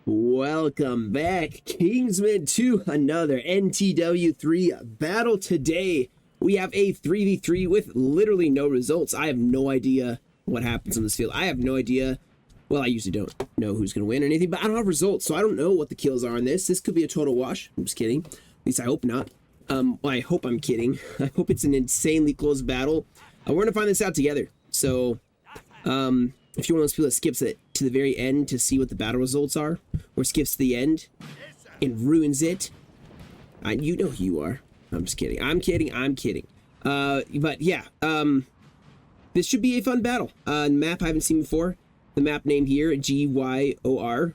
Welcome back, Kingsman, to another NTW3 battle. Today, we have a 3v3 with literally no results. I have no idea what happens on this field. I have no idea. Well, I usually don't know who's going to win or anything, but I don't have results, so I don't know what the kills are on this. This could be a total wash. I'm just kidding. At least I hope not. Well, I hope I'm kidding. I hope it's an insanely close battle. We're going to find this out together. So, if you're one of those people that skips it to the very end to see what the battle results are, or skips to the end and ruins it, you know who you are. I'm just kidding. I'm kidding. But yeah, this should be a fun battle. Map I haven't seen before. The map name here, G-Y-O-R,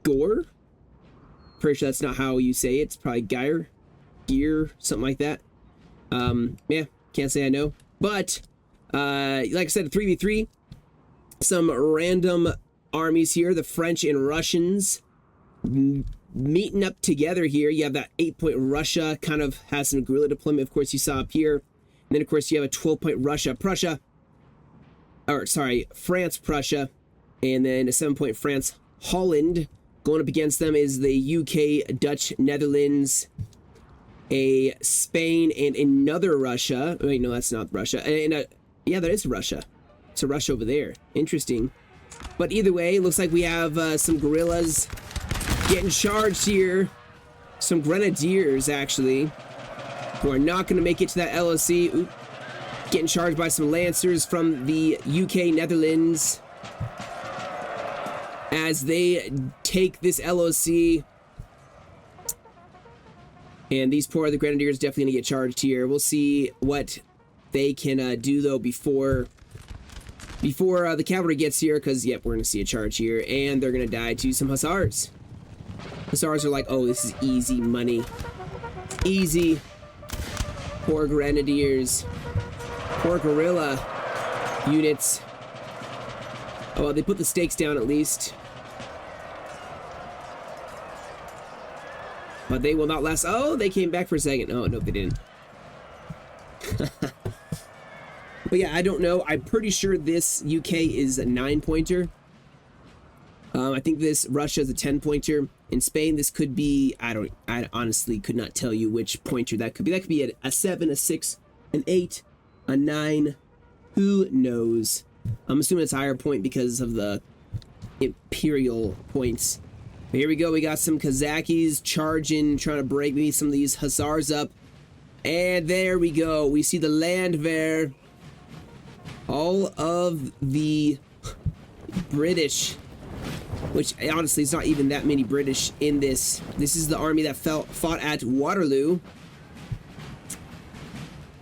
Gore. Pretty sure that's not how you say it. It's probably Gear, something like that. Yeah, can't say I know. But, like I said, a 3v3. Some random armies here, the French and Russians meeting up together here. You have that 8-point Russia, kind of has some guerrilla deployment, of course, you saw up here. And then, of course, you have a 12-point France, Prussia, and then a 7-point France, Holland. Going up against them is the UK, Dutch, Netherlands, a Spain, and another Russia. Wait, no, that's not Russia. And yeah, that is Russia. It's a Russia over there. Interesting. But either way, it looks like we have some guerrillas getting charged here. Some grenadiers, actually, who are not going to make it to that LOC. Oop. Getting charged by some lancers from the UK, Netherlands, as they take this LOC. And these poor other grenadiers definitely going to get charged here. We'll see what they can do, though, before the cavalry gets here, because, yep, we're going to see a charge here, and they're going to die to some hussars. Hussars are like, oh, this is easy money. Easy. Poor grenadiers. Poor guerrilla units. Oh, well, they put the stakes down at least. But they will not last. Oh, they came back for a second. Oh, no, they didn't. But yeah, I don't know. I'm pretty sure this UK is a 9-pointer. I think this Russia is a 10-pointer. In Spain, this could be, I honestly could not tell you which pointer that could be. That could be a 7, a 6, an 8, a 9. Who knows? I'm assuming it's a higher point because of the imperial points. But here we go. We got some Kazakis charging, trying to break maybe some of these hussars up. And there we go. We see the Landwehr. All of the British, which honestly is not even that many British in this. This is the army that fought at Waterloo.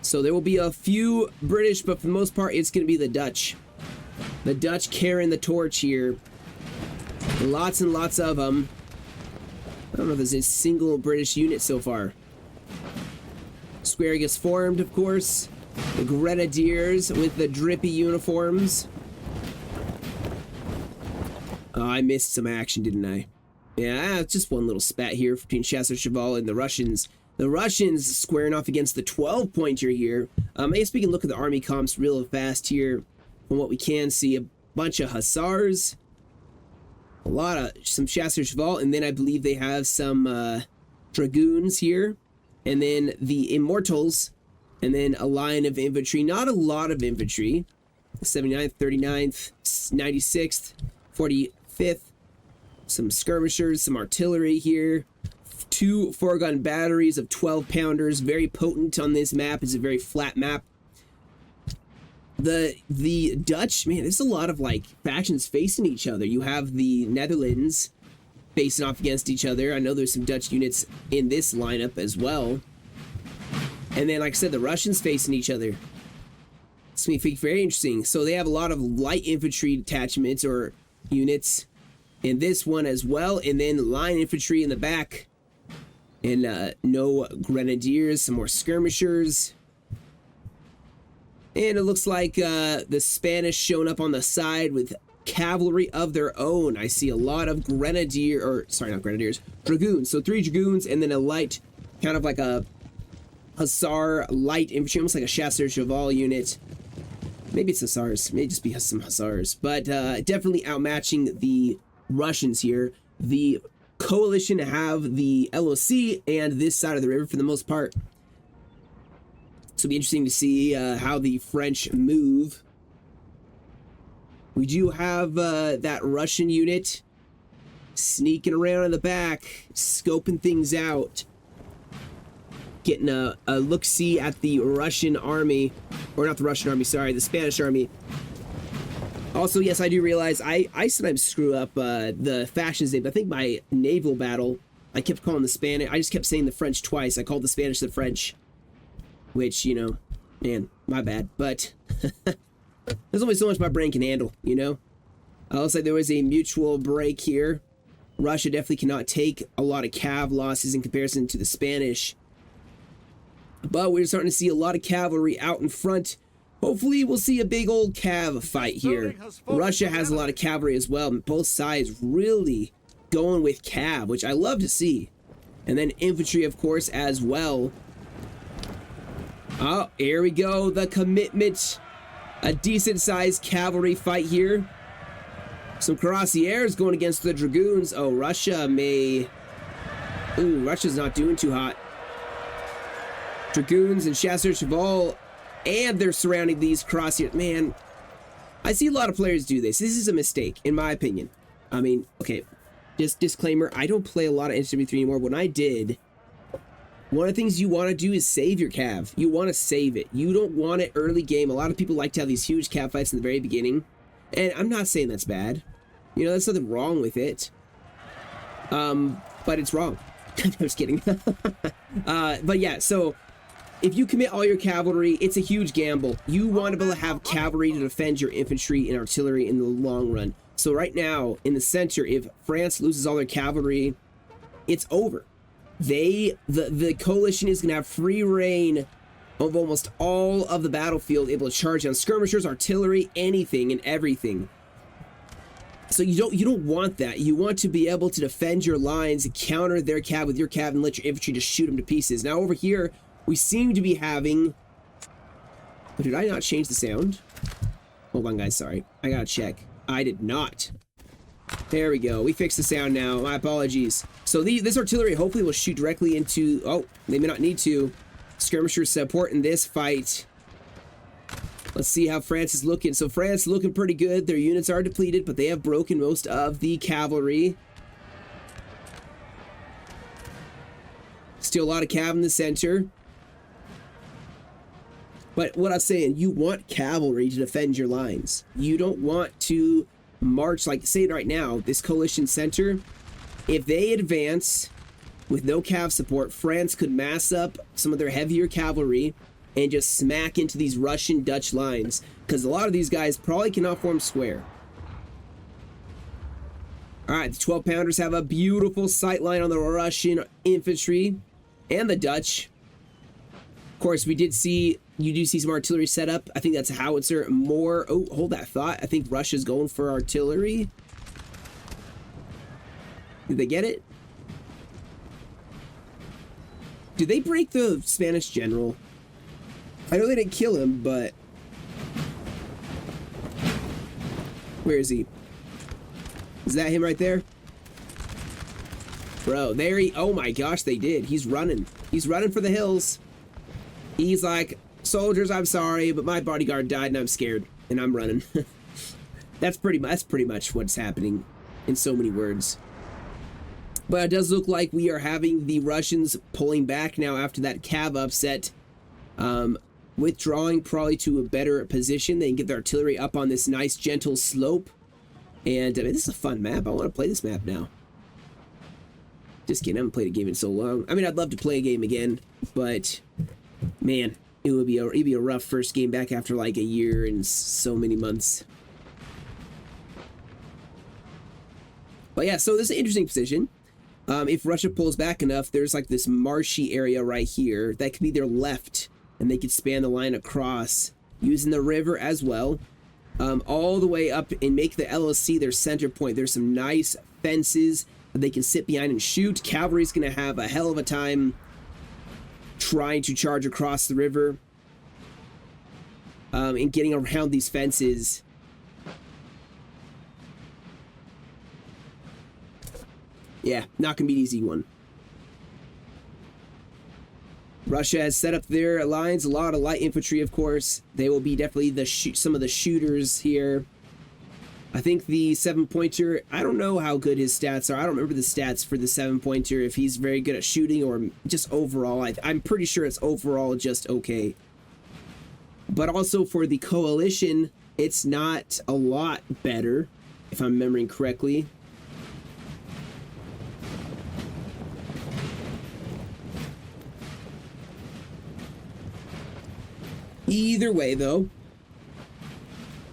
So there will be a few British, but for the most part, it's going to be the Dutch. The Dutch carrying the torch here. Lots and lots of them. I don't know if there's a single British unit so far. Square gets formed, of course. The Grenadiers with the drippy uniforms. Oh, I missed some action, didn't I? Yeah, just one little spat here between Chasseur Cheval and the Russians. The Russians squaring off against the 12-pointer here. I guess we can look at the army comps real fast here. From what we can see, a bunch of hussars. Some Chasseur Cheval, and then I believe they have some dragoons here. And then the Immortals. And then a line of infantry. Not a lot of infantry. 79th, 39th, 96th, 45th. Some skirmishers, some artillery here. 2 4-gun batteries of 12-pounders. Very potent on this map. It's a very flat map. The Dutch, man, there's a lot of, like, factions facing each other. You have the Netherlands facing off against each other. I know there's some Dutch units in this lineup as well. And then, like I said, the Russians facing each other. It's going to be very interesting. So they have a lot of light infantry detachments or units in this one as well. And then line infantry in the back. And no grenadiers, some more skirmishers. And it looks like the Spanish showing up on the side with cavalry of their own. I see a lot of dragoons. So 3 dragoons and then a light, kind of like a hussar light infantry, almost like a Chasseur Cheval unit. Maybe it's hussars. Maybe just be some hussars. But definitely outmatching the Russians here. the coalition have the LOC and this side of the river for the most part. So it'll be interesting to see how the French move. We do have that Russian unit sneaking around in the back, scoping things out, getting a look-see at the Russian army, or not the Russian army, sorry, the Spanish army. Also, yes, I do realize I sometimes screw up the factions name. I think my naval battle, I kept calling the Spanish, I just kept saying the French twice. I called the Spanish the French, which, you know, man, my bad. But there's only so much my brain can handle, you know? Looks like there was a mutual break here. Russia definitely cannot take a lot of cav losses in comparison to the Spanish. But we're starting to see a lot of cavalry out in front. Hopefully we'll see a big old cav fight here. Russia has a lot of cavalry as well. Both sides really going with cav, which I love to see. And then infantry, of course, as well. Oh, here we go. The commitment. A decent-sized cavalry fight here. Some cuirassiers going against the dragoons. Oh, Russia may... Ooh, Russia's not doing too hot. Dragoons and chasseurs cheval, and they're surrounding these cuirassiers. Man, I see a lot of players do this. This is a mistake, in my opinion. I mean, okay, just disclaimer, I don't play a lot of NW3 anymore. When I did, one of the things you want to do is save your cav. You want to save it. You don't want it early game. A lot of people like to have these huge cav fights in the very beginning, and I'm not saying that's bad. You know, there's nothing wrong with it. But it's wrong. I'm just kidding. But yeah, so if you commit all your cavalry, it's a huge gamble. You want to be able to have cavalry to defend your infantry and artillery in the long run. So right now, in the center, if France loses all their cavalry, it's over. The coalition is going to have free reign of almost all of the battlefield, able to charge down skirmishers, artillery, anything and everything. So you don't want that. You want to be able to defend your lines, counter their cav with your cav, and let your infantry just shoot them to pieces. Now over here, we seem to be having... Oh, did I not change the sound? Hold on, guys. Sorry. I gotta check. I did not. There we go. We fixed the sound now. My apologies. So this artillery hopefully will shoot directly into... Oh, they may not need to. Skirmishers support in this fight. Let's see how France is looking. So France looking pretty good. Their units are depleted, but they have broken most of the cavalry. Still a lot of cav in the center. But what I'm saying, you want cavalry to defend your lines. You don't want to march, like, say right now, this coalition center, if they advance with no cav support, France could mass up some of their heavier cavalry and just smack into these Russian Dutch lines, because a lot of these guys probably cannot form square. Alright, the 12-pounders have a beautiful sight line on the Russian infantry and the Dutch. Of course, you do see some artillery set up. I think that's a howitzer. More. Oh, hold that thought. I think Russia's going for artillery. Did they get it? Did they break the Spanish general? I know they didn't kill him, but... Where is he? Is that him right there? Bro, there he... Oh my gosh, they did. He's running. He's running for the hills. He's like, soldiers, I'm sorry, but my bodyguard died and I'm scared. And I'm running. That's pretty much what's happening in so many words. But it does look like we are having the Russians pulling back now after that cav upset. Withdrawing probably to a better position. They can get their artillery up on this nice gentle slope. And I mean, this is a fun map. I want to play this map now. Just kidding, I haven't played a game in so long. I mean, I'd love to play a game again, but man, it'd be a rough first game back after like a year and so many months. But yeah, so this is an interesting position. If Russia pulls back enough, there's like this marshy area right here that could be their left, and they could span the line across using the river as well, all the way up and make the LOC their center point. There's some nice fences that they can sit behind and shoot. Cavalry's gonna have a hell of a time trying to charge across the river and getting around these fences. Yeah, not gonna be an easy one. Russia has set up their lines, a lot of light infantry, of course. They will be definitely the some of the shooters here. I think the 7-pointer, I don't know how good his stats are. I don't remember the stats for the 7-pointer, if he's very good at shooting or just overall. I'm pretty sure it's overall just okay. But also for the coalition, it's not a lot better, if I'm remembering correctly. Either way, though,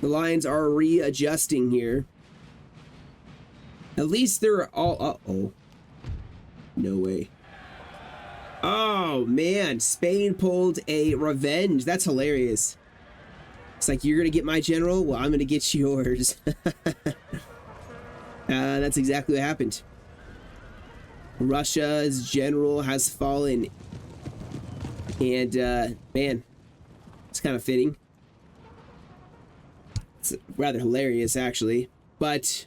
the lines are readjusting here. At least they're all... Uh-oh. No way. Oh, man. Spain pulled a revenge. That's hilarious. It's like, you're going to get my general? Well, I'm going to get yours. That's exactly what happened. Russia's general has fallen. And, man, it's kind of fitting. It's rather hilarious, actually. But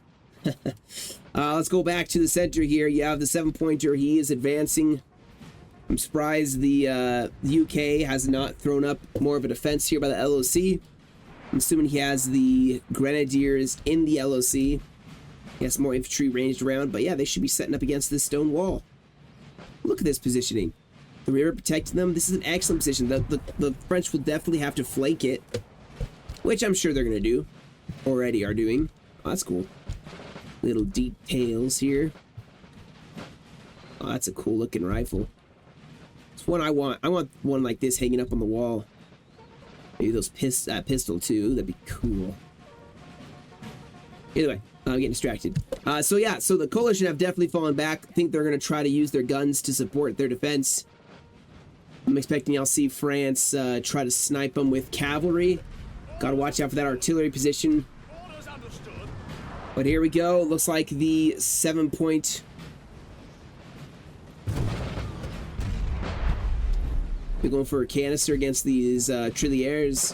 let's go back to the center here. You have the 7-pointer. He is advancing. I'm surprised the UK has not thrown up more of a defense here by the LOC. I'm assuming he has the grenadiers in the LOC. He has more infantry ranged around. But yeah, they should be setting up against this stone wall. Look at this positioning. The river protecting them. This is an excellent position. The French will definitely have to flank it, which I'm sure they're going to do. Already are doing. Oh, that's cool. Little details here. Oh, that's a cool looking rifle. It's one I want. I want one like this hanging up on the wall. Maybe those pistol too. That'd be cool. Either way, I'm getting distracted. So yeah, so the coalition have definitely fallen back. I think they're going to try to use their guns to support their defense. I'm expecting I'll see France try to snipe them with cavalry. Gotta watch out for that artillery position. But here we go. Looks like the 7-point. We're going for a canister against these trilliers.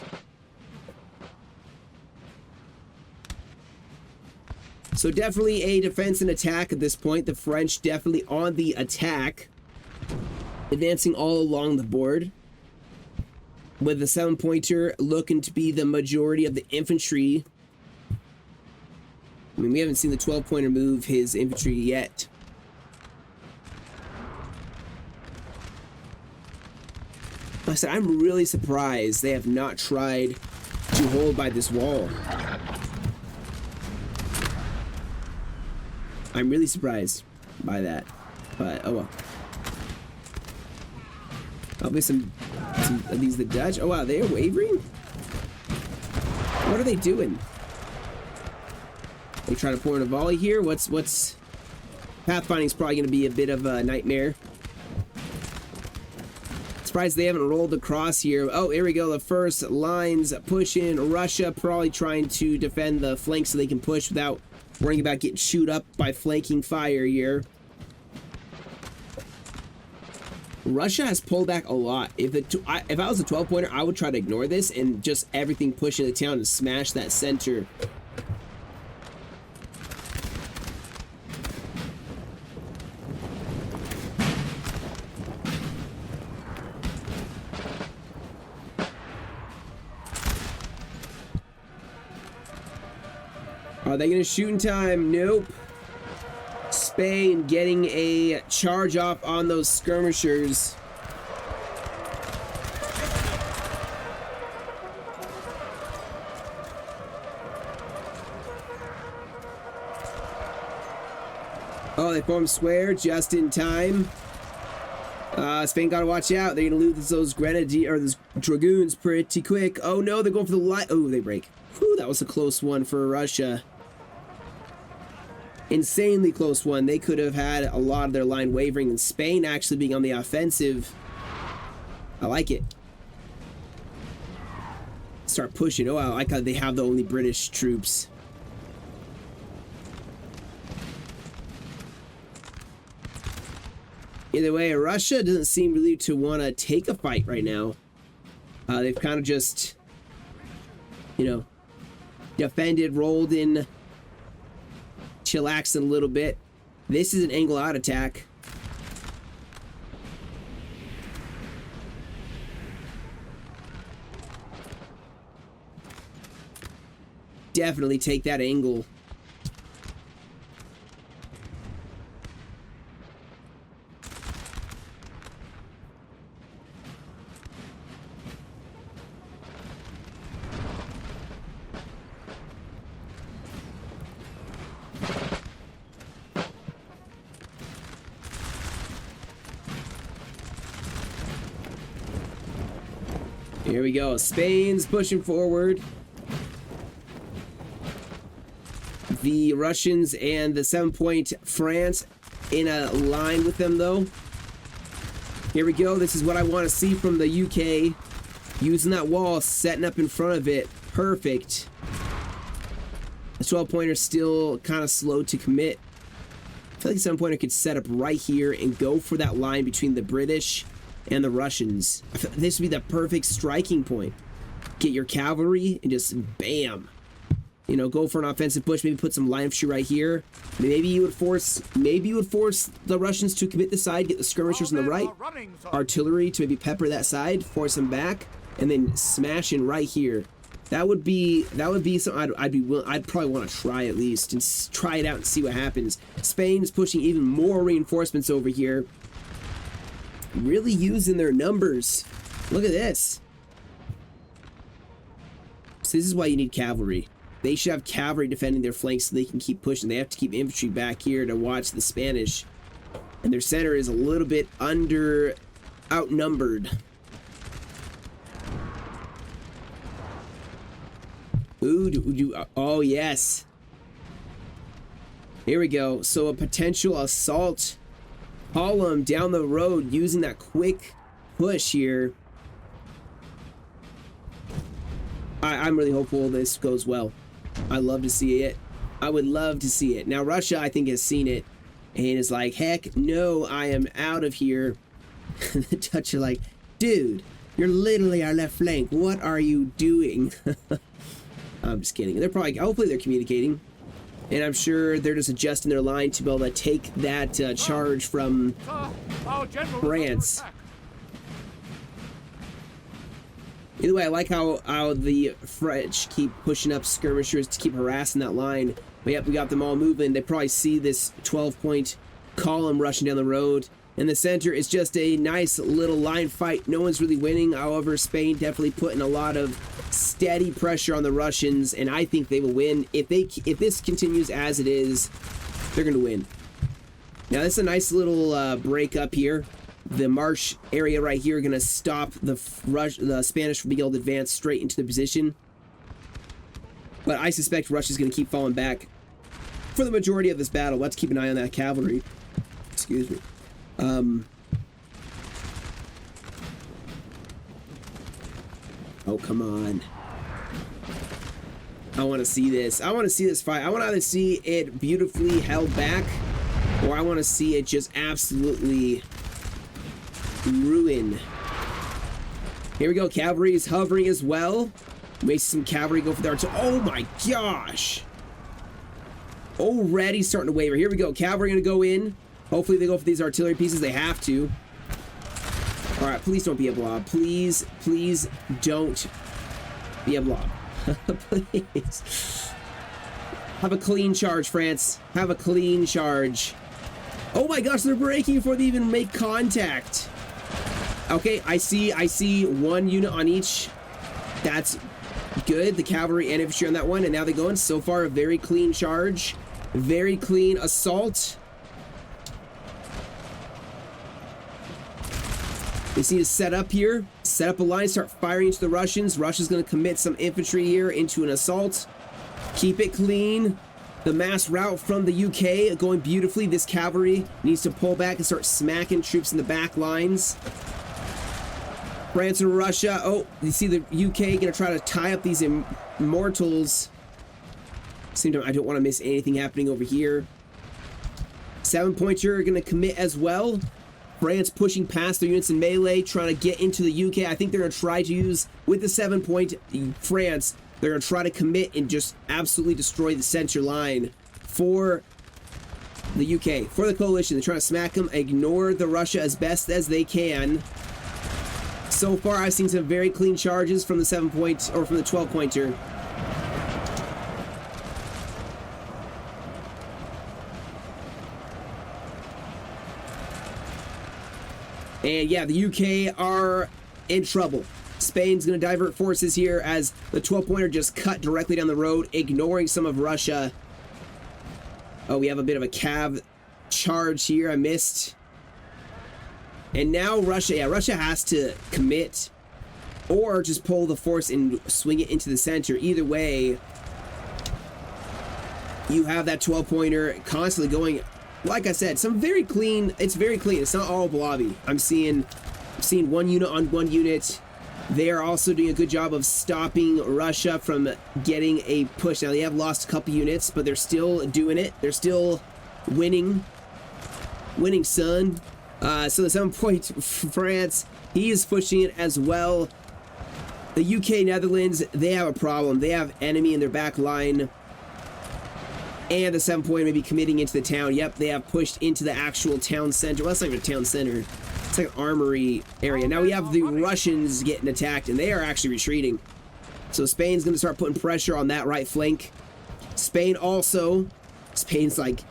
So definitely a defense and attack at this point. The French definitely on the attack. Advancing all along the board. With the 7-pointer looking to be the majority of the infantry. I mean, we haven't seen the 12-pointer move his infantry yet. Like I said, I'm really surprised they have not tried to hold by this wall. I'm really surprised by that. But, oh well. Probably some of these the Dutch. Oh wow, they are wavering? What are they doing? They trying to pour in a volley here? What's pathfinding's probably gonna be a bit of a nightmare. Surprised they haven't rolled across here. Oh, here we go. The first lines push in. Russia probably trying to defend the flank so they can push without worrying about getting chewed up by flanking fire here. Russia has pulled back a lot. If I was a 12-pointer, I would try to ignore this and just everything push into town and smash that center. Are they going to shoot in time? Nope. Spain getting a charge off on those skirmishers. Oh, they formed square just in time. Spain gotta watch out. They're gonna lose those grenadier or those dragoons pretty quick. Oh no, they're going for the light. Oh, they break. Whew, that was a close one for Russia. Insanely close one. They could have had a lot of their line wavering, and Spain actually being on the offensive. I like it. Start pushing. Oh, I like how they have the only British troops. Either way, Russia doesn't seem really to want to take a fight right now. They've kind of just, you know, defended, rolled in, chillaxed a little bit. This is an angle out attack. Definitely take that angle. Here we go. Spain's pushing forward. The Russians and the 7-point France in a line with them, though. Here we go. This is what I want to see from the UK. Using that wall, setting up in front of it. Perfect. The 12-pointer still kind of slow to commit. I feel like the 7-pointer could set up right here and go for that line between the British and the Russians. I feel this would be the perfect striking point. Get your cavalry and just bam. You know, go for an offensive push. Maybe put some line infantry right here. Maybe you would force the Russians to commit the side. Get the skirmishers on the right. Artillery to maybe pepper that side, force them back, and then smash in right here. That would be something I'd probably want to try at least and try it out and see what happens. Spain's pushing even more reinforcements over here. Really using their numbers. Look at this. So this is why you need cavalry. They should have cavalry defending their flanks so they can keep pushing. They have to keep infantry back here to watch the Spanish. And their center is a little bit outnumbered. Ooh, oh yes. Here we go. So a potential assault column down the road using that quick push here. I'm really hopeful this goes well. I'd love to see it. I would love to see it. Now Russia, I think, has seen it and is like, heck no, I am out of here. The Dutch are like, dude, you're literally our left flank. What are you doing? I'm just kidding. They're probably, hopefully they're communicating. And I'm sure they're just adjusting their line to be able to take that charge from France. Either way, I like how the French keep pushing up skirmishers to keep harassing that line. But yep, we got them all moving. They probably see this 12-point column rushing down the road. In the center, it's just a nice little line fight. No one's really winning. However, Spain definitely putting a lot of steady pressure on the Russians, and I think they will win. If this continues as it is, they're going to win. Now, this is a nice little break up here. The marsh area right here going to stop the Spanish from being able to advance straight into the position. But I suspect Russia's going to keep falling back for the majority of this battle. Let's keep an eye on that cavalry. Excuse me. Oh, come on. I want to see this. I want to see this fight. I want to either see it beautifully held back, or I want to see it just absolutely ruin. Here we go. Cavalry is hovering as well. May see some cavalry go for the artillery. Oh my gosh. Already starting to waver. Here we go. Cavalry going to go in. Hopefully they go for these artillery pieces. They have to. All right, please don't be a blob. Please, please don't be a blob. Please. Have a clean charge, France. Have a clean charge. Oh my gosh, they're breaking before they even make contact. Okay, I see one unit on each. That's good. The cavalry and infantry on that one, and now they go in. So far, a very clean charge. Very clean assault. They need to set up here, set up a line, start firing into the Russians. Russia's going to commit some infantry here into an assault. Keep it clean. The mass route from the UK going beautifully. This cavalry needs to pull back and start smacking troops in the back lines. France and Russia. Oh, you see the UK going to try to tie up these immortals. Same time, I don't want to miss anything happening over here. 7-pointer going to commit as well. France pushing past their units in melee, trying to get into the UK. I think they're going to try to use, with the 7-point France, they're going to try to commit and just absolutely destroy the center line for the UK, for the coalition. They're trying to smack them, ignore the Russia as best as they can. So far, I've seen some very clean charges from the 7-point, or from the 12-pointer. And yeah, the UK are in trouble. Spain's going to divert forces here as the 12-pointer just cut directly down the road, ignoring some of Russia. Oh, we have a bit of a cav charge here. I missed. And now Russia, yeah, Russia has to commit or just pull the force and swing it into the center. Either way, you have that 12-pointer constantly going. Like I said, some very clean. It's very clean. It's not all blobby. I'm seeing one unit on one unit. They are also doing a good job of stopping Russia from getting a push. Now, they have lost a couple units, but they're still doing it. They're still winning. Winning, son. So the 7-point France, he is pushing it as well. The UK, Netherlands, they have a problem. They have enemy in their back line. And the 7-point may be committing into the town. Yep, they have pushed into the actual town center. Well, that's not even a town center. It's like an armory area. Now we have the Russians getting attacked, and they are actually retreating. So Spain's going to start putting pressure on that right flank. Spain's like,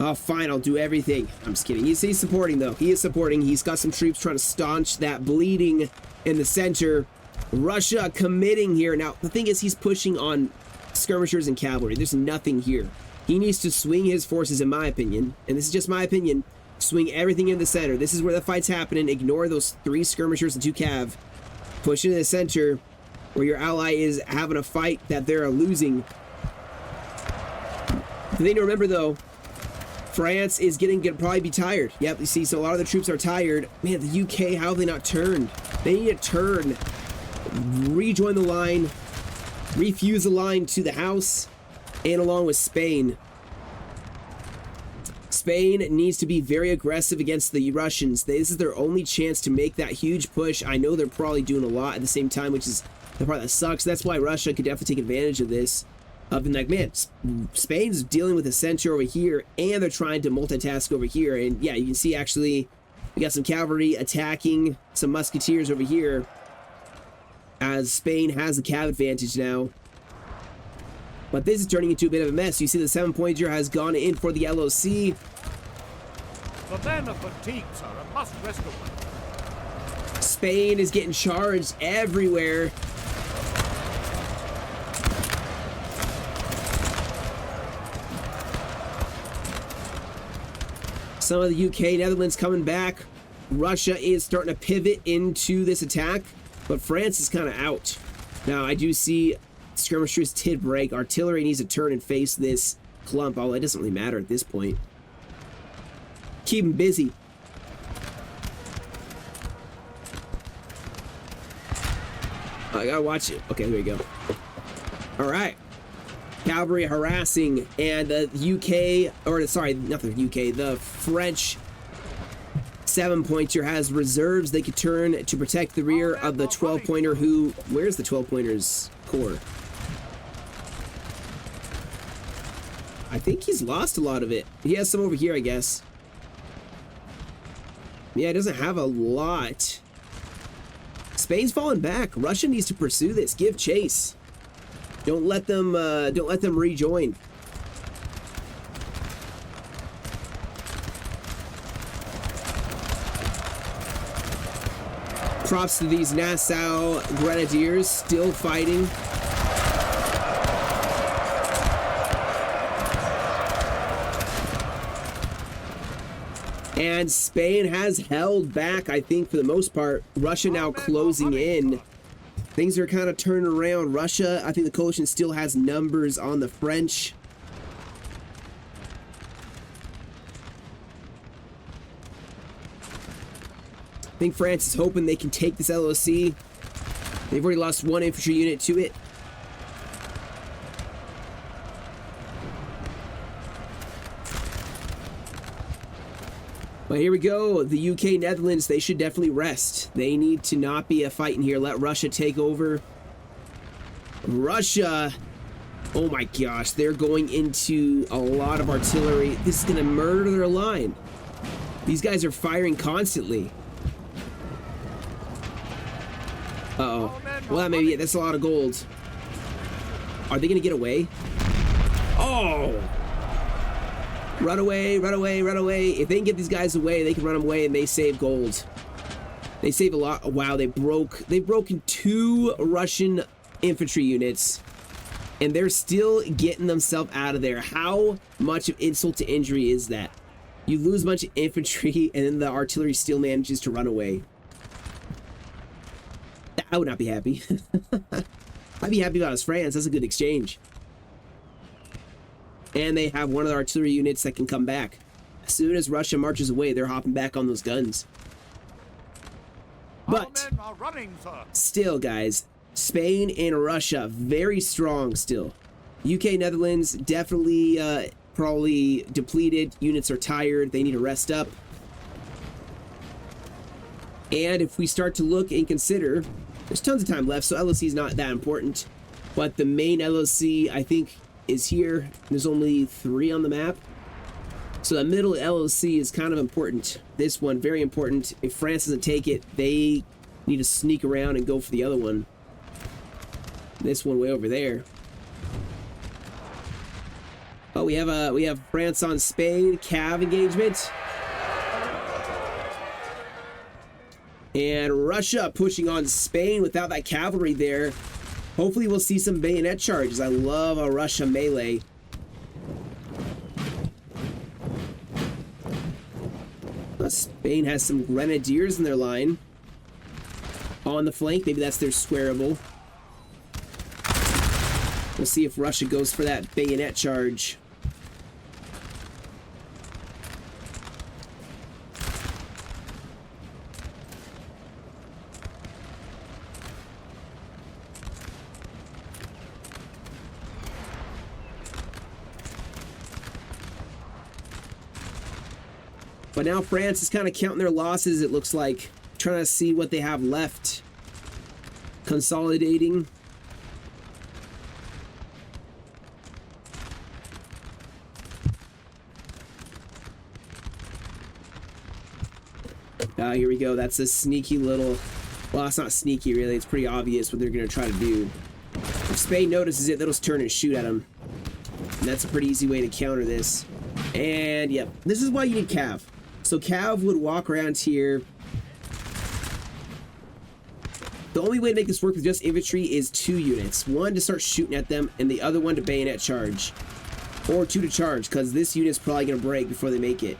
oh, fine, I'll do everything. I'm just kidding. He's supporting, though. He is supporting. He's got some troops trying to staunch that bleeding in the center. Russia committing here. Now, the thing is, he's pushing on skirmishers and cavalry. There's nothing here. He needs to swing his forces, in my opinion, and this is just my opinion, swing everything in the center. This is where the fight's happening. Ignore those 3 skirmishers and 2 cav. Push into the center where your ally is having a fight that they're losing. The thing to remember, though, France is gonna probably be tired. Yep, you see, so a lot of the troops are tired. Man, the UK, how have they not turned? They need to turn, rejoin the line, refuse the line to the house, and along with Spain. Spain needs to be very aggressive against the Russians. This is their only chance to make that huge push. I know they're probably doing a lot at the same time, which is the part that sucks. That's why Russia could definitely take advantage of this. Been like, man, Spain's dealing with the center over here, and they're trying to multitask over here. And yeah, you can see actually we got some cavalry attacking some musketeers over here, as Spain has the cav advantage now. But this is turning into a bit of a mess. You see the 7-pointer has gone in for the LOC. The men of fatigues are a must rescue. Spain is getting charged everywhere. Some of the UK, Netherlands coming back. Russia is starting to pivot into this attack, but France is kind of out. Now, I do see skirmishers did break. Artillery needs to turn and face this clump. Oh, it doesn't really matter at this point. Keep them busy. I gotta watch it. Okay, there we go. All right. Cavalry harassing, and the UK, or sorry, not the UK, the French 7-pointer has reserves. They could turn to protect the rear of the 12-pointer who, where's the 12-pointer's core? I think he's lost a lot of it. He has some over here, I guess. Yeah, it doesn't have a lot. Spain's falling back. Russia needs to pursue this. Give chase. Don't let them rejoin. Props to these Nassau Grenadiers still fighting. And Spain has held back, I think, for the most part. Russia now closing in. Things are kind of turning around. Russia, I think the coalition still has numbers on the French. I think France is hoping they can take this LOC. They've already lost 1 infantry unit to it. But here we go. The UK, Netherlands, they should definitely rest. They need to not be a fight in here. Let Russia take over. Russia Oh my gosh, they're going into a lot of artillery. This is gonna murder their line. These guys are firing constantly. Uh-oh. Well, that may be it. That's a lot of gold. Are they gonna get away? Oh! Run away, run away, run away. If they can get these guys away, they can run them away and they save gold. They save a lot. Wow, they've broken 2 Russian infantry units. And they're still getting themselves out of there. How much of insult to injury is that? You lose a bunch of infantry and then the artillery still manages to run away. I would not be happy. I'd be happy about his France. That's a good exchange. And they have one of the artillery units that can come back. As soon as Russia marches away, they're hopping back on those guns. But still, guys, Spain and Russia, very strong still. UK, Netherlands, definitely probably depleted. Units are tired. They need to rest up. And if we start to look and consider, there's tons of time left, so LOC is not that important. But the main LOC, I think, is here. There's only 3 on the map. So the middle LOC is kind of important. This one, very important. If France doesn't take it, they need to sneak around and go for the other one. This one way over there. Oh, we have France on Spain, Cav engagement. And Russia pushing on Spain without that cavalry there. Hopefully we'll see some bayonet charges. I love a Russia melee. Spain has some grenadiers in their line. On the flank, maybe that's their squareable. We'll see if Russia goes for that bayonet charge. But now France is kind of counting their losses, it looks like. Trying to see what they have left. Consolidating. Here we go. That's a sneaky little... Well, it's not sneaky, really. It's pretty obvious what they're going to try to do. If Spain notices it, they'll just turn and shoot at them. And that's a pretty easy way to counter this. And, yep. This is why you need Cav. So Cav would walk around here. The only way to make this work with just infantry is 2 units. One to start shooting at them, and the other one to bayonet charge. Or 2 to charge, because this unit's probably going to break before they make it.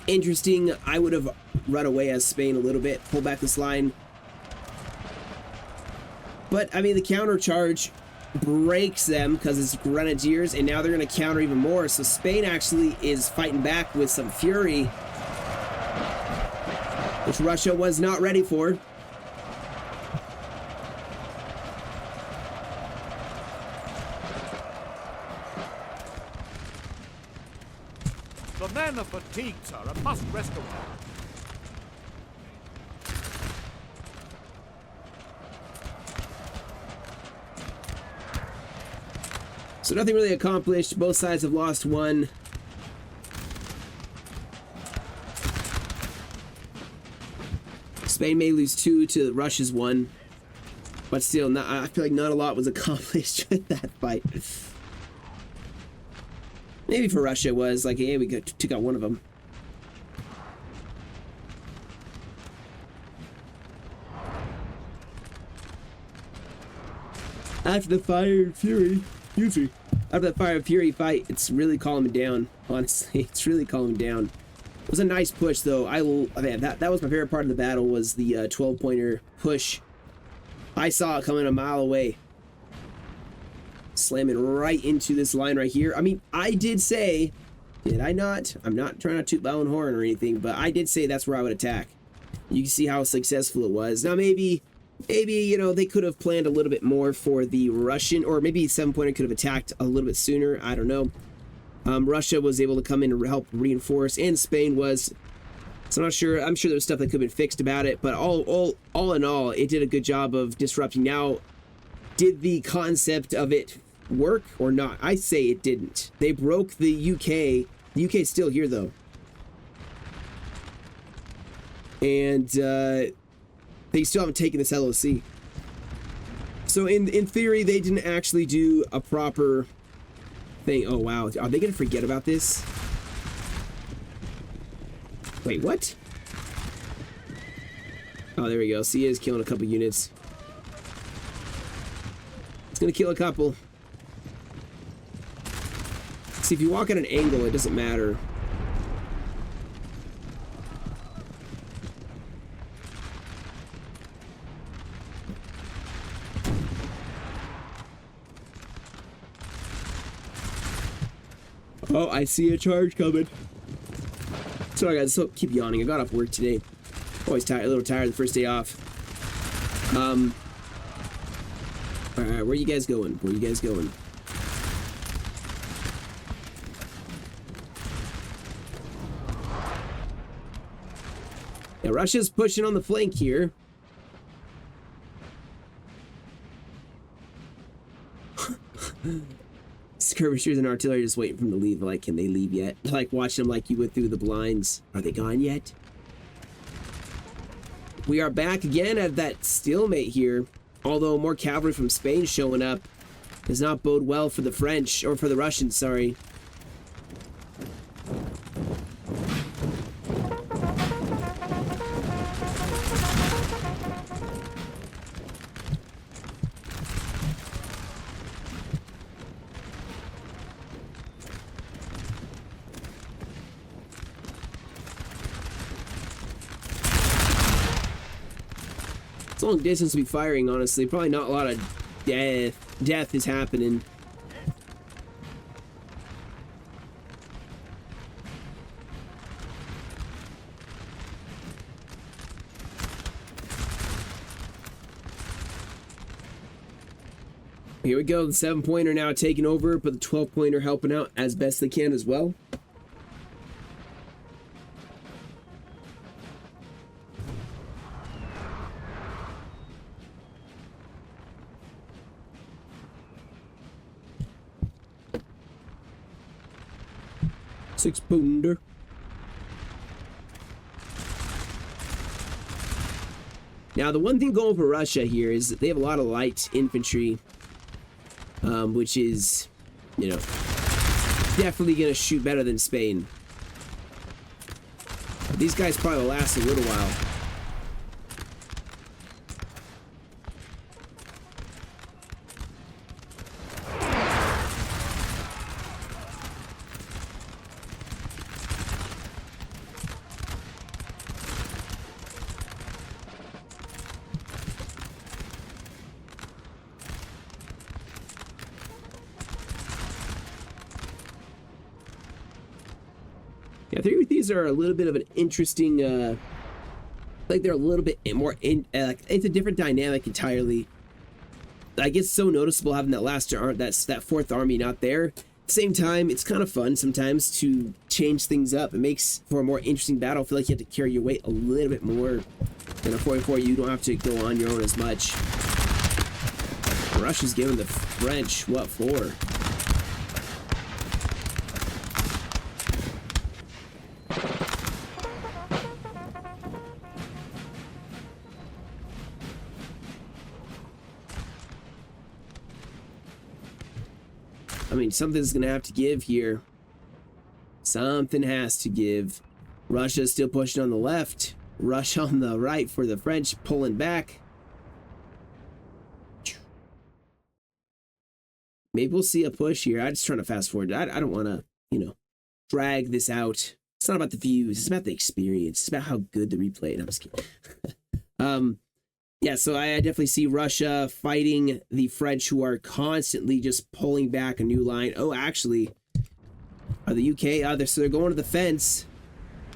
Interesting. I would have run away as Spain a little bit, pull back this line. But, I mean, the counter charge breaks them because it's grenadiers, and now they're going to counter even more. So Spain actually is fighting back with some fury, which Russia was not ready for. The men are fatigued, sir, and must rest awhile. So nothing really accomplished. Both sides have lost 1. Spain may lose 2 to Russia's 1. But still, I feel like not a lot was accomplished with that fight. Maybe for Russia it was like, hey, we took out one of them. After the Fire and Fury, after that Fire and Fury fight, it's really calming down. Honestly, it's really calming down. It was a nice push, though. That was my favorite part of the battle, was the 12-pointer push. I saw it coming a mile away. Slamming right into this line right here. I mean, I did say, did I not? I'm not trying to toot my own horn or anything, but I did say that's where I would attack. You can see how successful it was. Now, maybe, you know, they could have planned a little bit more for the Russian, or maybe 7-pointer could have attacked a little bit sooner. I don't know. Russia was able to come in and help reinforce, and Spain was. So I'm not sure. I'm sure there was stuff that could have been fixed about it, but all in all, it did a good job of disrupting. Now, did the concept of it work or not? I say it didn't. They broke the UK. The UK's still here though. And they still haven't taken this LOC. So in theory, they didn't actually do a proper thing. Oh wow, are they gonna forget about this? Wait, what? Oh, there we go. See, is killing a couple units. It's gonna kill a couple. See, if you walk at an angle, it doesn't matter. Oh, I see a charge coming. Sorry guys, so keep yawning. I got off work today. Always tired, a little tired the first day off. Alright, where you guys going? Where you guys going? Yeah, Russia's pushing on the flank here. Skirmishers and artillery just waiting for them to leave. Like, can they leave yet? Like, watching them like you went through the blinds. Are they gone yet? We are back again at that stalemate here. Although more cavalry from Spain showing up does not bode well for the French, or for the Russians, sorry. It's a long distance to be firing, honestly. Probably not a lot of death is happening. Here we go, the 7-pointer now taking over, but the 12-pointer helping out as best they can as well. Six-pounder. Now, the one thing going for Russia here is that they have a lot of light infantry, which is, you know, definitely going to shoot better than Spain. But these guys probably last a little while. Yeah, I think these are a little bit of an interesting, like they're a little bit more it's a different dynamic entirely. Like, it's so noticeable having that last that fourth army not there. At the same time, it's kind of fun sometimes to change things up. It makes for a more interesting battle. I feel like you have to carry your weight a little bit more. In a 44, you don't have to go on your own as much. Russia's giving the French what for? I mean, something's gonna have to give here. Something has to give. Russia's still pushing on the left. Russia on the right for the French pulling back. Maybe we'll see a push here. I'm just trying to fast forward. I don't want to, you know, drag this out. It's not about the views. It's about the experience. It's about how good the replay. No, I'm just kidding. Yeah, so I definitely see Russia fighting the French, who are constantly just pulling back a new line. Oh, actually, the UK, so they're going to the fence.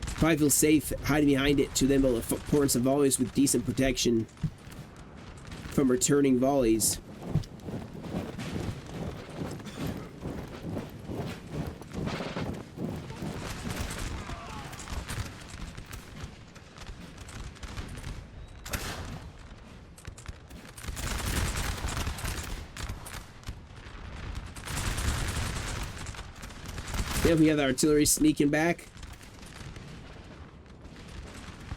Probably feel safe hiding behind it to them able to pour in some volleys with decent protection from returning volleys. Then we have the artillery sneaking back.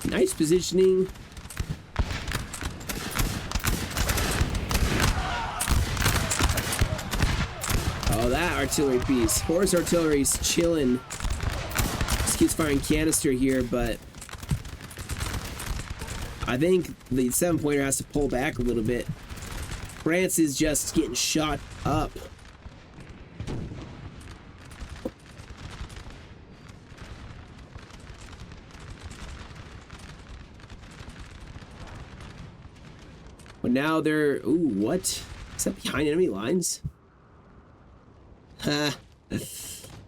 Nice positioning. Oh, that artillery piece. Horse artillery's chilling. Just keeps firing canister here, but I think the 7-pointer has to pull back a little bit. France is just getting shot up. But now they're... Ooh, what? Is that behind enemy lines? Ha.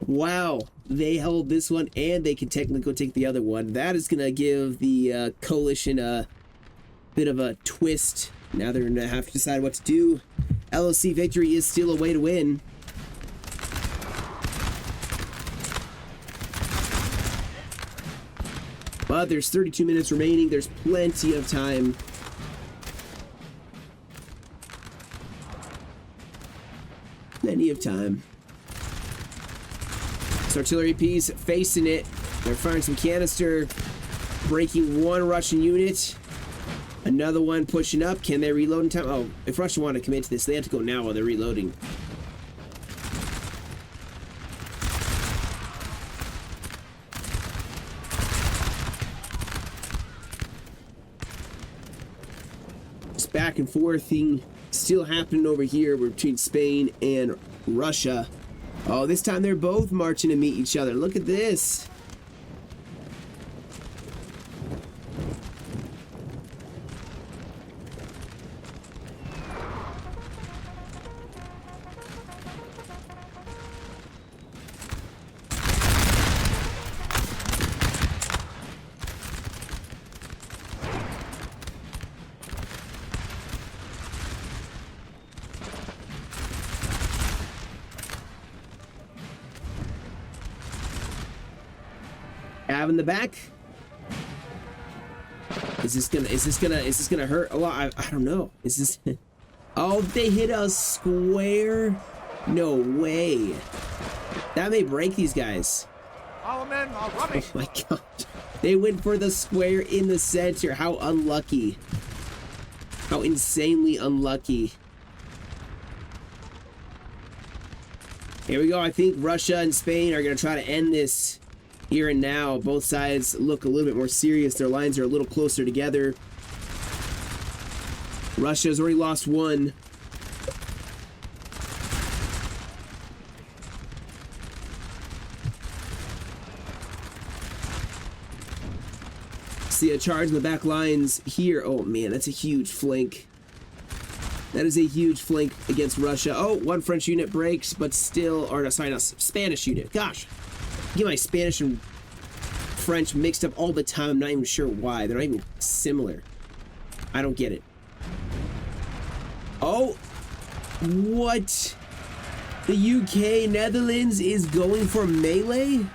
Wow. They held this one, and they can technically go take the other one. That is going to give the coalition a bit of a twist. Now they're going to have to decide what to do. LOC victory is still a way to win. But there's 32 minutes remaining. There's plenty of time. Plenty of time. This artillery piece facing it. They're firing some canister. Breaking one Russian unit. Another one pushing up. Can they reload in time? Oh, if Russia want to commit to this, they have to go now while they're reloading. Just back and forth thing still happening over here between Spain and Russia. Oh, this time they're both marching to meet each other. Look at this. In the back. Is this gonna hurt a lot? I don't know. Is this oh, they hit a square? No way. That may break these guys. Our men are running. Oh my god. They went for the square in the center. How unlucky. How insanely unlucky. Here we go. I think Russia and Spain are gonna try to end this here and now. Both sides look a little bit more serious. Their lines are a little closer together. Russia's already lost one. See a charge in the back lines here. Oh man, that's a huge flank. That is a huge flank against Russia. Oh, one French unit breaks, but still, or no, sorry, no, Spanish unit. Gosh. Get my Spanish and French mixed up all the time. I'm not even sure why. They're not even similar. I don't get it. Oh, what? The UK, Netherlands is going for melee?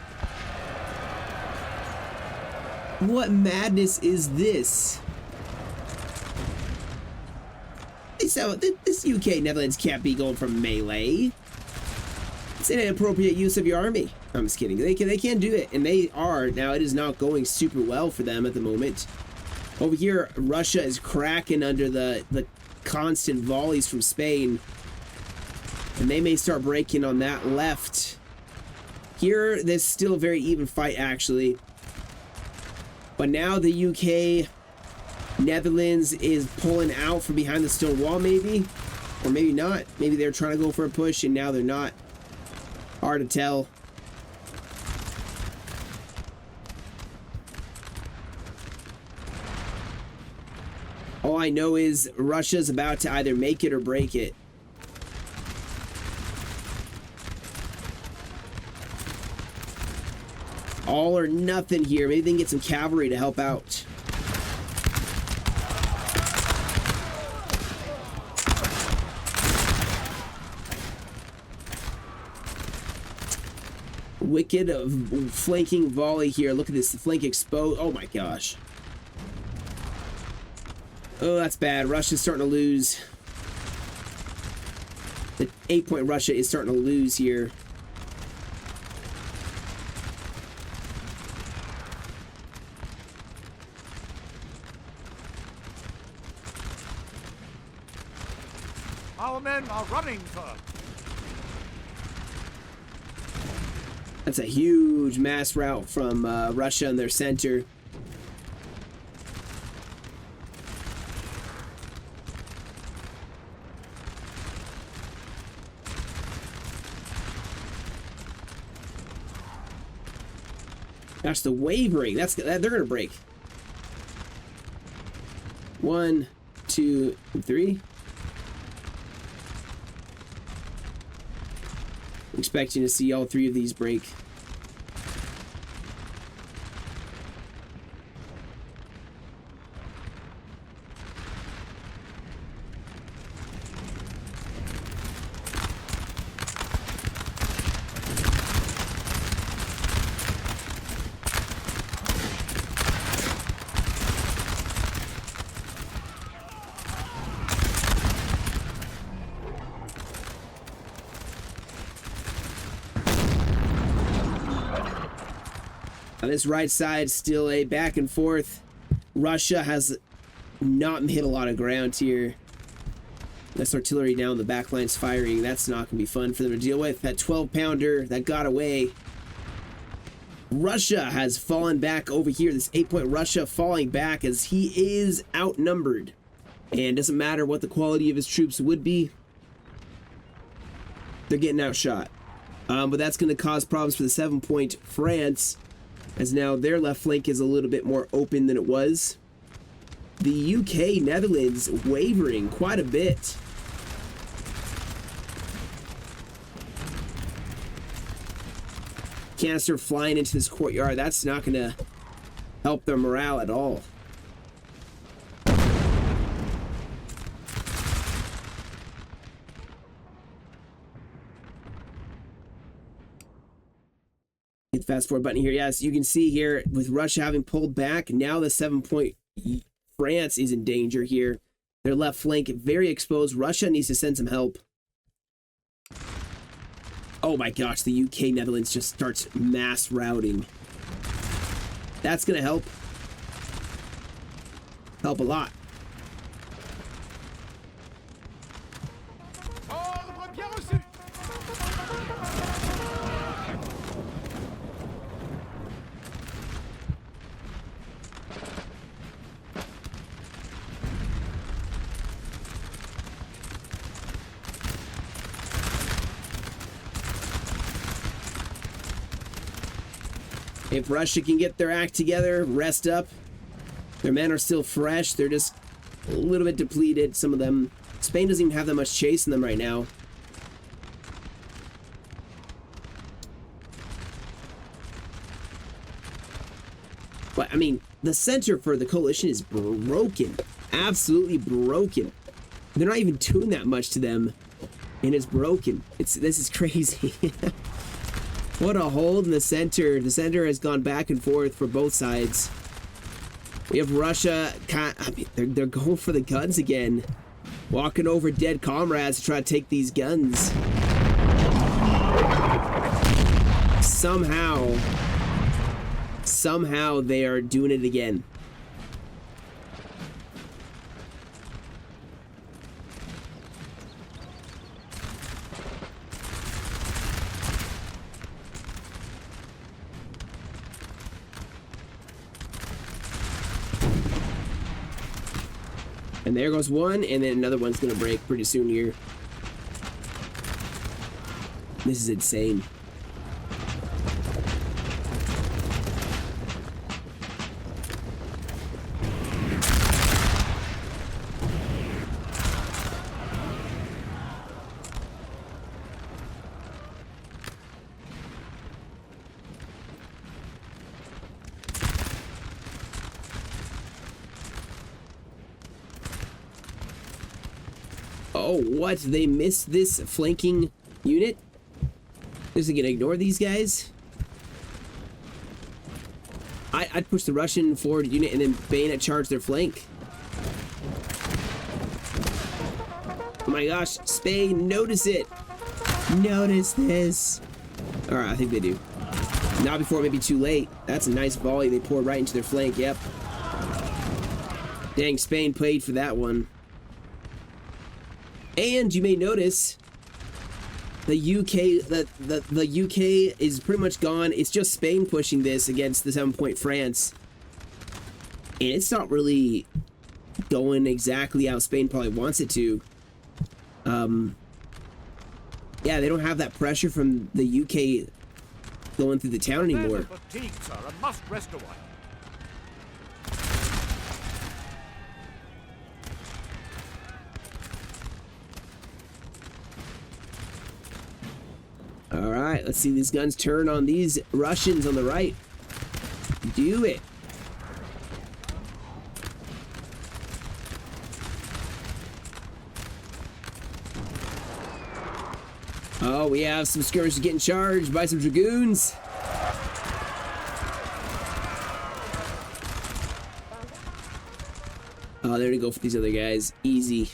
What madness is this? This UK, Netherlands can't be going for melee. It's an inappropriate use of your army. I'm just kidding. They can do it, and they are. Now, it is not going super well for them at the moment. Over here, Russia is cracking under the constant volleys from Spain. And they may start breaking on that left. Here, there's still a very even fight, actually. But now the UK, Netherlands is pulling out from behind the stone wall, maybe. Or maybe not. Maybe they're trying to go for a push, and now they're not. Hard to tell. All I know is Russia's about to either make it or break it. All or nothing here. Maybe they can get some cavalry to help out. Wicked flanking volley here. Look at this, the flank exposed. Oh my gosh. Oh, that's bad. Russia's starting to lose. The 8-point Russia is starting to lose here. Our men are running, sir. That's a huge mass rout from Russia in their center. Gosh, the wavering. They're gonna break. 1, 2, 3. Expecting to see all 3 of these break. On this right side, still a back and forth. Russia has not hit a lot of ground here. That's artillery down, the back line's firing. That's not going to be fun for them to deal with. That 12-pounder that got away. Russia has fallen back over here. This 8-point Russia falling back as he is outnumbered. And doesn't matter what the quality of his troops would be. They're getting outshot. But that's going to cause problems for the 7-point France, as now their left flank is a little bit more open than it was. The UK, Netherlands wavering quite a bit. Canister flying into this courtyard. That's not going to help their morale at all. Hit the fast forward button here. Yes, you can see here with Russia having pulled back, now the 7-point France is in danger here. Their left flank very exposed. Russia needs to send some help. Oh my gosh, the UK Netherlands just starts mass routing. That's gonna help a lot. If Russia can get their act together, rest up, their men are still fresh, they're just a little bit depleted, some of them. Spain doesn't even have that much chase in them right now. But, I mean, the center for the coalition is broken. Absolutely broken. They're not even doing that much to them, and it's broken. This is crazy. What a hold in the center. The center has gone back and forth for both sides. We have Russia, I mean, they're going for the guns again. Walking over dead comrades to try to take these guns. Somehow they are doing it again. And there goes one, and then another one's gonna break pretty soon here. This is insane. Oh, what? They missed this flanking unit? Is it gonna ignore these guys? I'd push the Russian forward unit and then bayonet charge their flank. Oh my gosh, Spain, notice it! Notice this! Alright, I think they do. Not before it may be too late. That's a nice volley they poured right into their flank, yep. Dang, Spain paid for that one. And you may notice the UK, the UK is pretty much gone. It's just Spain pushing this against the 7-point France. And it's not really going exactly how Spain probably wants it to. Yeah, they don't have that pressure from the UK going through the town anymore. Men are fatigued, sir, and must rest a while. All right, let's see these guns turn on these Russians on the right. Do it. Oh, we have some skirmishers getting charged by some dragoons. Oh, there to go for these other guys. Easy.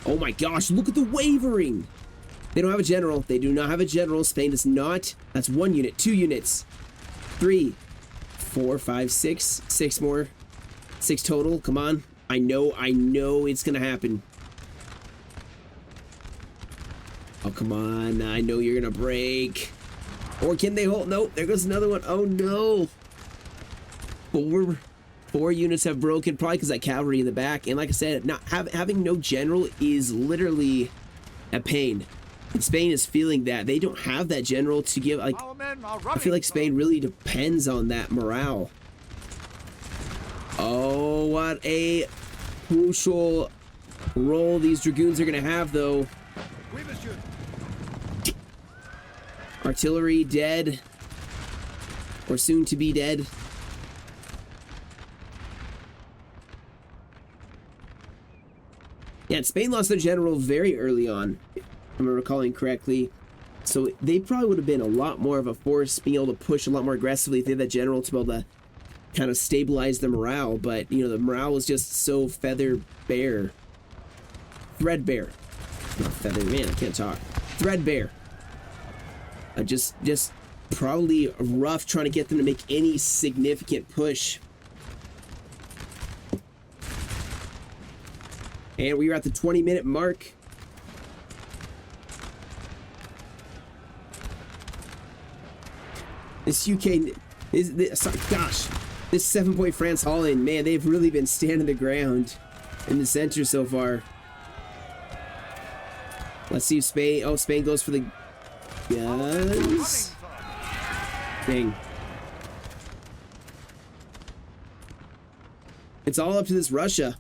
Oh my gosh, look at the wavering. They don't have a general. They do not have a general. Spain does not. That's 1 unit, 2 units, 3, 4, 5, 6. 6 more. 6 total. Come on. I know it's gonna happen. Oh, come on. I know you're gonna break. Or can they hold? Nope, there goes another one. Oh no. 4 units have broken, probably because that cavalry in the back. And like I said, having no general is literally a pain. And Spain is feeling that. They don't have that general to give. Like, I feel like Spain really depends on that morale. Oh, what a crucial role these dragoons are going to have, though. Artillery dead. Or soon to be dead. Yeah, Spain lost their general very early on, if I'm recalling correctly. So they probably would have been a lot more of a force, being able to push a lot more aggressively if they had that general to be able to kind of stabilize the morale. But, you know, the morale was just so threadbare. Not feather, man, I can't talk. Threadbare. Just probably rough trying to get them to make any significant push. And we are at the 20-minute mark. This UK gosh, this 7-point France Holland, man, they've really been standing the ground in the center so far. Let's see if Spain. Oh, Spain goes for the guns. Dang. It's all up to this Russia.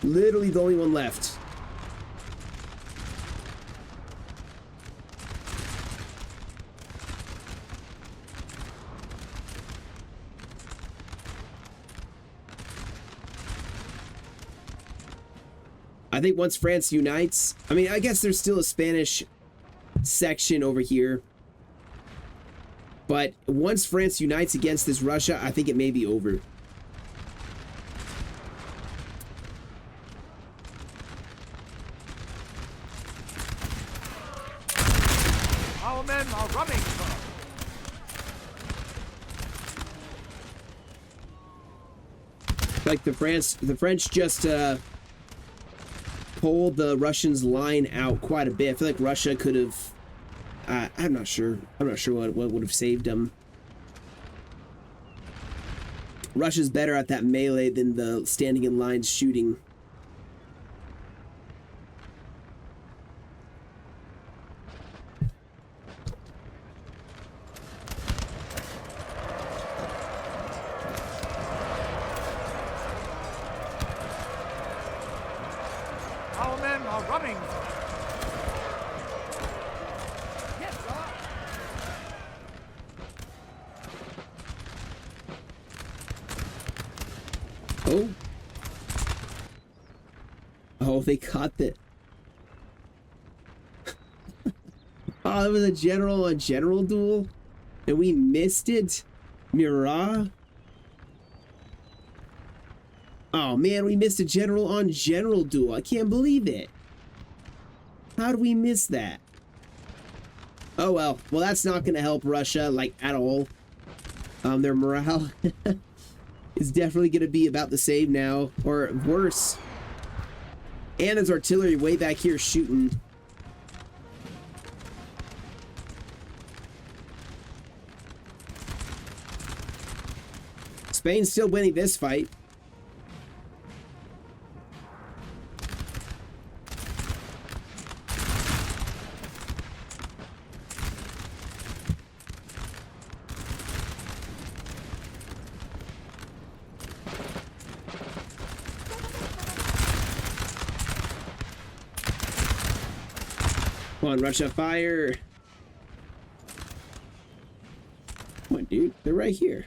Literally the only one left. I think once France unites, I mean, I guess there's still a Spanish section over here. But once France unites against this Russia, I think it may be over. Our men are running, sir. Like the French just pulled the Russians' line out quite a bit. I feel like Russia could have. I'm not sure. I'm not sure what would have saved them. Russia's better at that melee than the standing in lines shooting. Our men are running. Yes, sir. Oh. Oh, they caught the... Oh, it was a general duel? And we missed it? Murat? Oh man, we missed a general on general duel. I can't believe it. How did we miss that? Oh well. Well, that's not going to help Russia, like, at all. Their morale is definitely going to be about the same now, or worse. And there's artillery way back here shooting. Spain's still winning this fight. Come on, Russia, fire. Come on, dude. They're right here.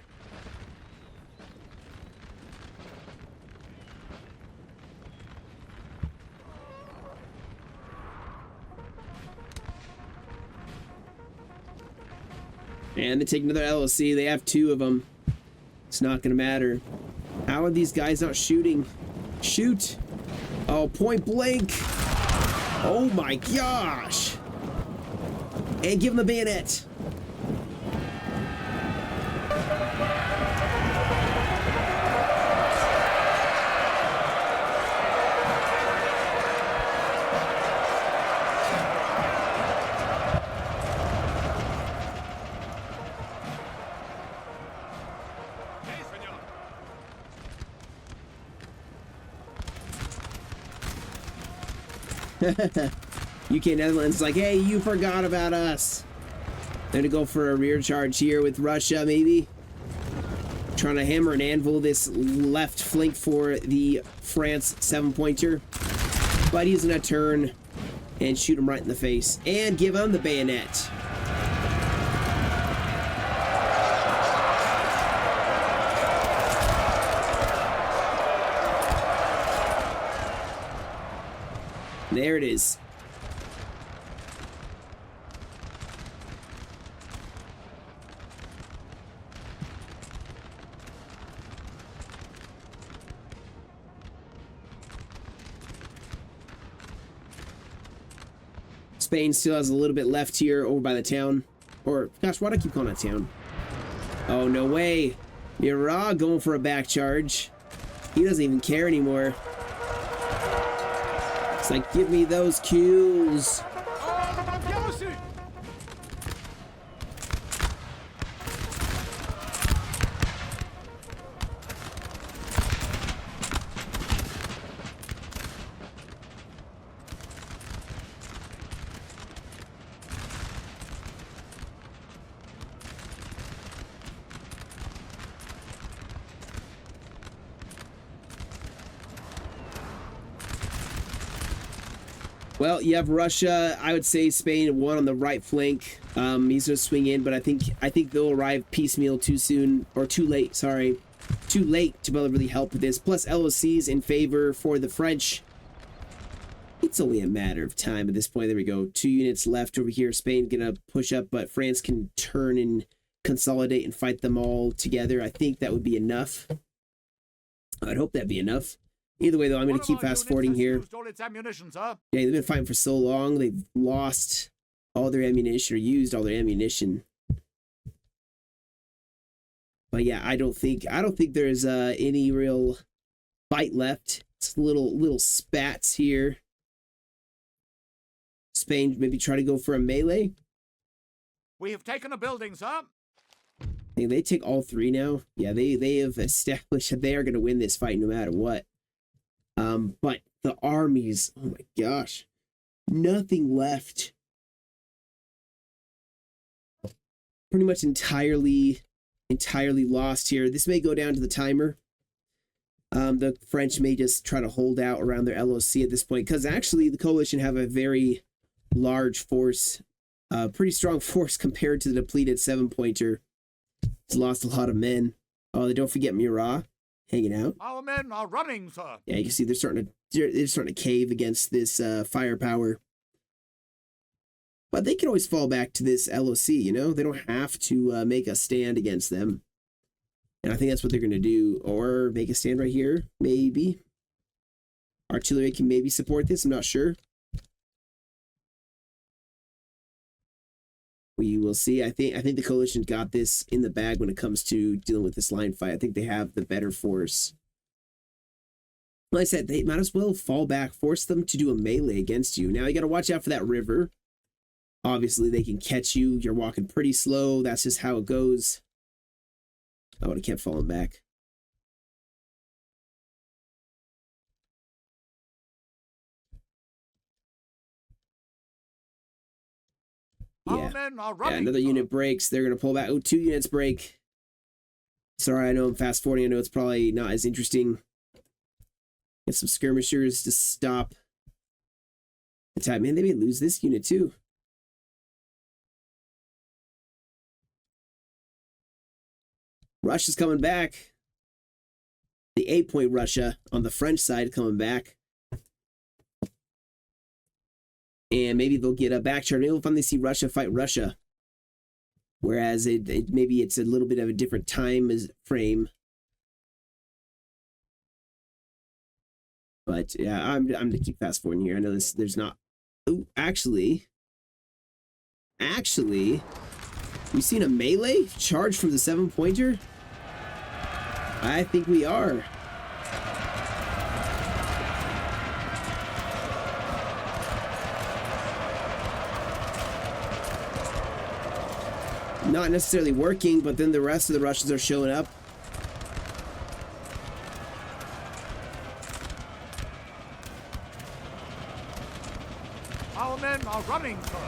And they take another LOC. They have 2 of them. It's not going to matter. How are these guys not shooting? Shoot. Oh, point blank. Oh my gosh. And give him the bayonet. UK Netherlands like, hey, you forgot about us. They're gonna go for a rear charge here with Russia, maybe. Trying to hammer and anvil this left flank for the France 7-pointer. But he's gonna turn and shoot him right in the face. And give him the bayonet. There it is. Spain still has a little bit left here over by the town. Or, gosh, why do I keep calling that town? Oh, no way. Murat going for a back charge. He doesn't even care anymore. It's like, give me those cues. Well, you have Russia. I would say Spain won on the right flank. He's gonna swing in, but I think they'll arrive piecemeal too soon, or too late. Sorry, too late to be able to really help with this. Plus LOCs in favor for the French. It's only a matter of time at this point. There we go. 2 units left over here. Spain gonna push up, but France can turn and consolidate and fight them all together. I think that would be enough. I'd hope that'd be enough. Either way, though, I'm going to keep fast-forwarding here. Yeah, they've been fighting for so long. They've lost all their ammunition, or used all their ammunition. But yeah, I don't think there's any real fight left. It's little spats here. Spain maybe try to go for a melee. We have taken a building, sir. I think they take all 3 now. Yeah, they have established that they are going to win this fight no matter what. But the armies, oh my gosh, nothing left. Pretty much entirely lost here. This may go down to the timer. The French may just try to hold out around their LOC at this point, because actually the coalition have a very large force, pretty strong force compared to the depleted 7-pointer. It's lost a lot of men. Oh, they don't forget Murat hanging out. Our men are running, sir. Yeah, you can see they're starting to cave against this firepower. But they can always fall back to this LOC, you know? They don't have to make a stand against them. And I think that's what they're going to do. Or make a stand right here, maybe. Artillery can maybe support this, I'm not sure. We will see. I think the coalition got this in the bag when it comes to dealing with this line fight. I think they have the better force. Like I said, they might as well fall back, force them to do a melee against you. Now you got to watch out for that river. Obviously, they can catch you. You're walking pretty slow. That's just how it goes. I would have kept falling back. Our men are running. Yeah, another unit breaks. They're going to pull back. Oh, 2 units break. Sorry, I know I'm fast forwarding. I know it's probably not as interesting. Get some skirmishers to stop the attack. Man, they may lose this unit too. Russia's coming back. The 8-point Russia on the French side coming back. And maybe they'll get a back chart. Maybe we'll finally see Russia fight Russia. Whereas maybe it's a little bit of a different time frame. But yeah, I'm gonna keep fast forwarding here. I know there's not. Oh, actually, we seen a melee charge from the 7-pointer. I think we are. Not necessarily working, but then the rest of the Russians are showing up. Our men are running, sir.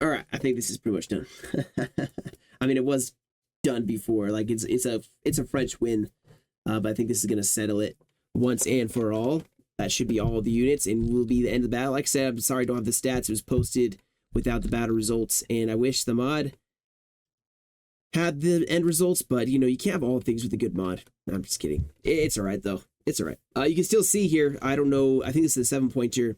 All right. I think this is pretty much done. I mean, it was done before. Like it's a French win, but I think this is gonna settle it once and for all. That should be all of the units, and will be the end of the battle. Like I said, I'm sorry I don't have the stats. It was posted without the battle results, and I wish the mod had the end results, but you know you can't have all things with a good mod. I'm just kidding. It's all right though. It's all right. You can still see here. I don't know. I think this is the 7-pointer.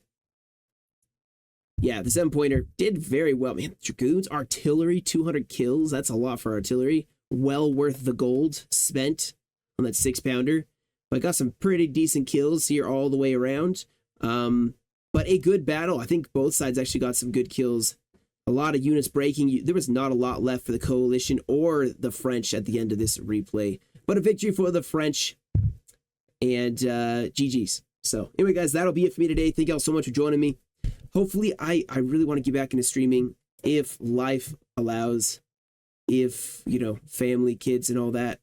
Yeah, the 7-pointer did very well. Man, Dragoons, artillery, 200 kills. That's a lot for artillery. Well worth the gold spent on that 6-pounder. But I got some pretty decent kills here all the way around. But a good battle. I think both sides actually got some good kills. A lot of units breaking. There was not a lot left for the coalition or the French at the end of this replay. But a victory for the French. And GG's. So anyway, guys, that'll be it for me today. Thank y'all so much for joining me. Hopefully, I really want to get back into streaming if life allows, if, you know, family, kids, and all that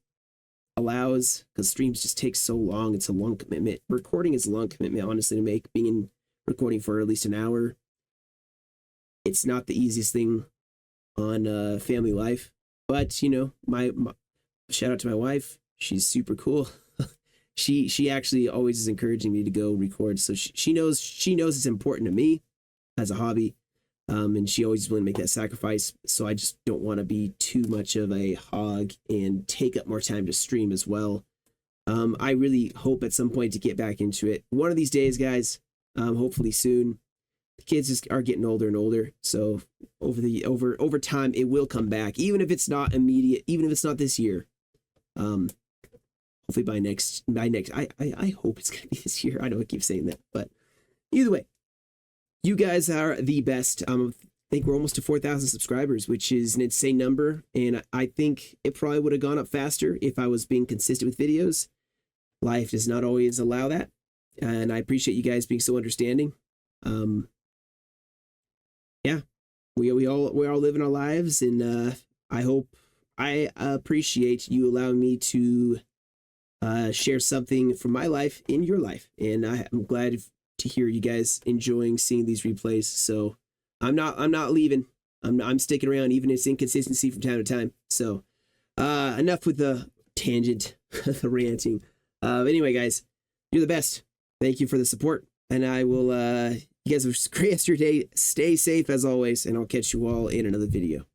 allows, because streams just take so long. It's a long commitment. Recording is a long commitment, honestly, to make. Being in recording for at least an hour, it's not the easiest thing on family life. But, you know, my shout out to my wife. She's super cool. She actually always is encouraging me to go record. So she knows it's important to me as a hobby, and she always is willing to make that sacrifice. So I just don't want to be too much of a hog and take up more time to stream as well. I really hope at some point to get back into it one of these days, guys. Hopefully soon. The kids just are getting older and older, so over time it will come back, even if it's not immediate, even if it's not this year. Hopefully by next I hope it's gonna be this year. I know I keep saying that, but either way, you guys are the best. I think we're almost to 4,000 subscribers, which is an insane number, and I think it probably would have gone up faster if I was being consistent with videos. Life does not always allow that, and I appreciate you guys being so understanding. Yeah, we're all living our lives, and I appreciate you allowing me to share something from my life in your life, and I'm glad to hear you guys enjoying seeing these replays. So I'm not leaving. I'm sticking around, even its inconsistency from time to time. So, enough with the tangent, the ranting. Anyway, guys, you're the best. Thank you for the support, and I will. You guys have a great rest of your day. Stay safe as always, and I'll catch you all in another video.